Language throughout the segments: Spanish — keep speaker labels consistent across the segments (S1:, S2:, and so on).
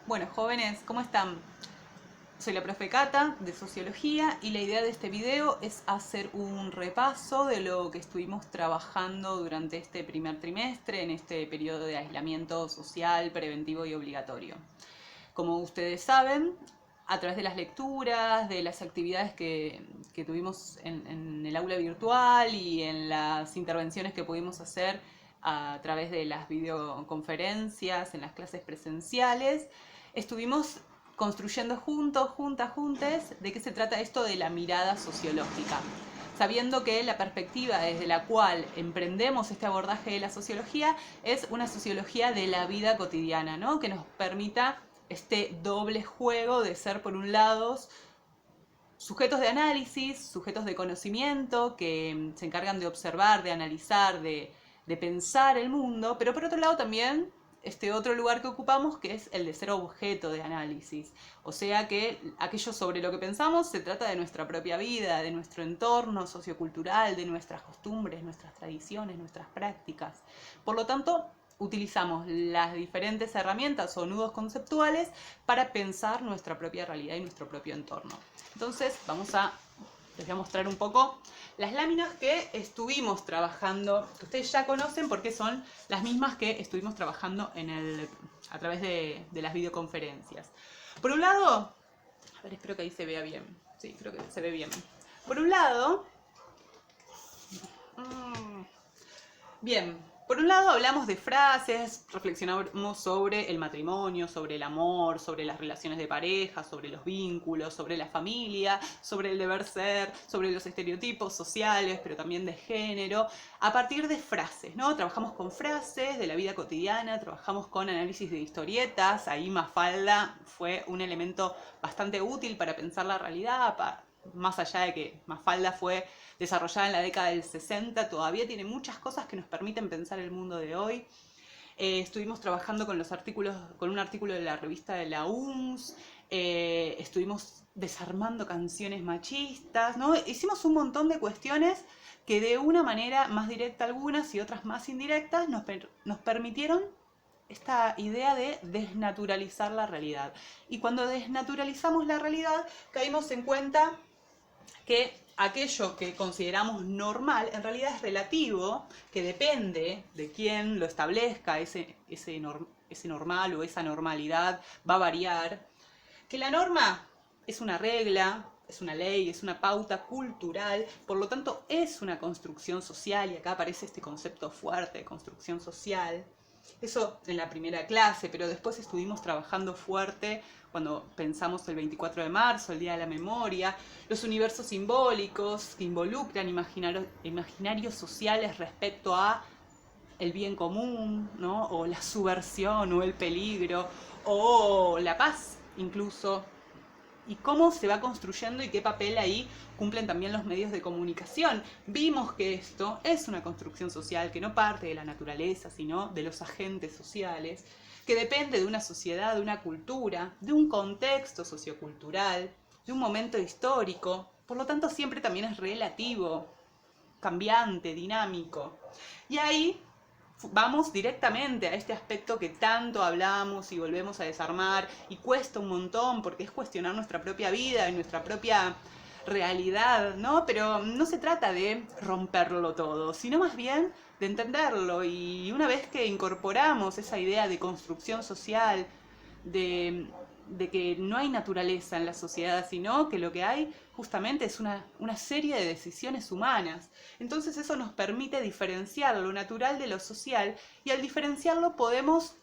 S1: Bueno, jóvenes, ¿cómo están? Soy la profe Cata de Sociología y la idea de este video es hacer un repaso de lo que estuvimos trabajando durante este primer trimestre en este periodo de aislamiento social, preventivo y obligatorio. Como ustedes saben, a través de las lecturas, de las actividades que tuvimos en el aula virtual y en las intervenciones que pudimos hacer a través de las videoconferencias, en las clases presenciales, estuvimos construyendo juntos, juntas, juntes, de qué se trata esto de la mirada sociológica, sabiendo que la perspectiva desde la cual emprendemos este abordaje de la sociología es una sociología de la vida cotidiana, ¿no? Que nos permita este doble juego de ser, por un lado, sujetos de análisis, sujetos de conocimiento que se encargan de observar, de analizar, de pensar el mundo, pero por otro lado también este otro lugar que ocupamos, que es el de ser objeto de análisis. O sea que aquello sobre lo que pensamos se trata de nuestra propia vida, de nuestro entorno sociocultural, de nuestras costumbres, nuestras tradiciones, nuestras prácticas. Por lo tanto, utilizamos las diferentes herramientas o nudos conceptuales para pensar nuestra propia realidad y nuestro propio entorno. Entonces, les voy a mostrar un poco las láminas que estuvimos trabajando, que ustedes ya conocen porque son las mismas que estuvimos trabajando a través de las videoconferencias. Por un lado, a ver, espero que ahí se vea bien. Sí, creo que se ve bien. Por un lado, bien, por un lado hablamos de frases, reflexionamos sobre el matrimonio, sobre el amor, sobre las relaciones de pareja, sobre los vínculos, sobre la familia, sobre el deber ser, sobre los estereotipos sociales, pero también de género, a partir de frases, ¿no? Trabajamos con frases de la vida cotidiana, trabajamos con análisis de historietas, ahí Mafalda fue un elemento bastante útil para pensar la realidad, más allá de que Mafalda fue desarrollada en la década del 60, todavía tiene muchas cosas que nos permiten pensar el mundo de hoy. Estuvimos trabajando con los artículos, con un artículo de la revista de la UMS, estuvimos desarmando canciones machistas, ¿no? Hicimos un montón de cuestiones que de una manera más directa algunas y otras más indirectas nos permitieron esta idea de desnaturalizar la realidad. Y cuando desnaturalizamos la realidad, caímos en cuenta que aquello que consideramos normal en realidad es relativo, que depende de quién lo establezca, ese normal o esa normalidad va a variar, que la norma es una regla, es una ley, es una pauta cultural, por lo tanto es una construcción social, y acá aparece este concepto fuerte de construcción social. Eso en la primera clase, pero después estuvimos trabajando fuerte cuando pensamos el 24 de marzo, el Día de la Memoria, los universos simbólicos que involucran imaginarios sociales respecto a el bien común, ¿no? O la subversión o el peligro o la paz incluso, y cómo se va construyendo y qué papel ahí cumplen también los medios de comunicación. Vimos que esto es una construcción social que no parte de la naturaleza, sino de los agentes sociales, que depende de una sociedad, de una cultura, de un contexto sociocultural, de un momento histórico. Por lo tanto, siempre también es relativo, cambiante, dinámico. Y ahí vamos directamente a este aspecto que tanto hablamos y volvemos a desarmar y cuesta un montón porque es cuestionar nuestra propia vida y nuestra propia realidad, ¿no? Pero no se trata de romperlo todo, sino más bien de entenderlo, y una vez que incorporamos esa idea de construcción social, de, de que no hay naturaleza en la sociedad, sino que lo que hay justamente es una serie de decisiones humanas. Entonces eso nos permite diferenciar lo natural de lo social, y al diferenciarlo podemos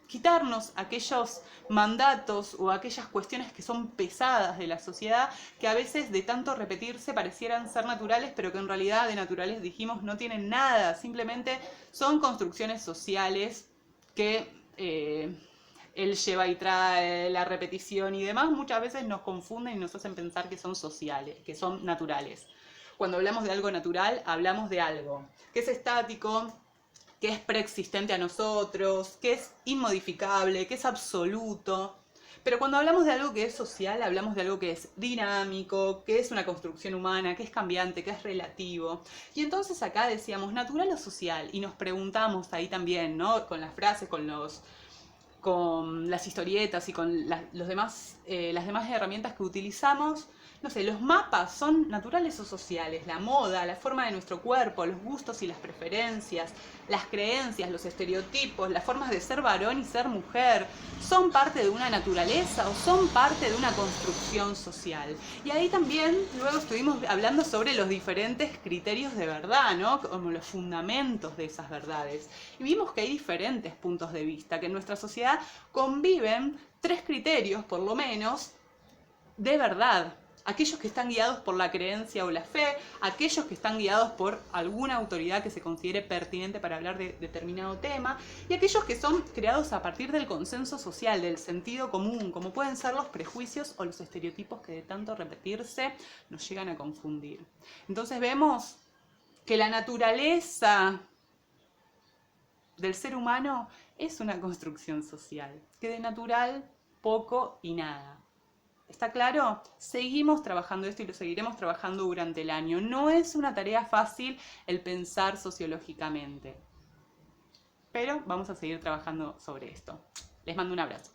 S1: quitarnos aquellos mandatos o aquellas cuestiones que son pesadas de la sociedad, que a veces de tanto repetirse parecieran ser naturales, pero que en realidad de naturales, dijimos, no tienen nada, simplemente son construcciones sociales que él lleva y trae, la repetición y demás, muchas veces nos confunden y nos hacen pensar que son sociales, que son naturales. Cuando hablamos de algo natural, hablamos de algo que es estático, que es preexistente a nosotros, que es inmodificable, que es absoluto. Pero cuando hablamos de algo que es social, hablamos de algo que es dinámico, que es una construcción humana, que es cambiante, que es relativo. Y entonces acá decíamos natural o social, y nos preguntamos ahí también, ¿no? Con las frases, con con las historietas y con las demás herramientas que utilizamos, no sé, los mapas son naturales o sociales, la moda, la forma de nuestro cuerpo, los gustos y las preferencias, las creencias, los estereotipos, las formas de ser varón y ser mujer, son parte de una naturaleza o son parte de una construcción social. Y ahí también luego estuvimos hablando sobre los diferentes criterios de verdad, ¿no? Como los fundamentos de esas verdades. Y vimos que hay diferentes puntos de vista, que en nuestra sociedad conviven 3 criterios, por lo menos, de verdad. Aquellos que están guiados por la creencia o la fe, aquellos que están guiados por alguna autoridad que se considere pertinente para hablar de determinado tema, y aquellos que son creados a partir del consenso social, del sentido común, como pueden ser los prejuicios o los estereotipos que de tanto repetirse nos llegan a confundir. Entonces vemos que la naturaleza del ser humano es una construcción social, que de natural poco y nada. ¿Está claro? Seguimos trabajando esto y lo seguiremos trabajando durante el año. No es una tarea fácil el pensar sociológicamente, pero vamos a seguir trabajando sobre esto. Les mando un abrazo.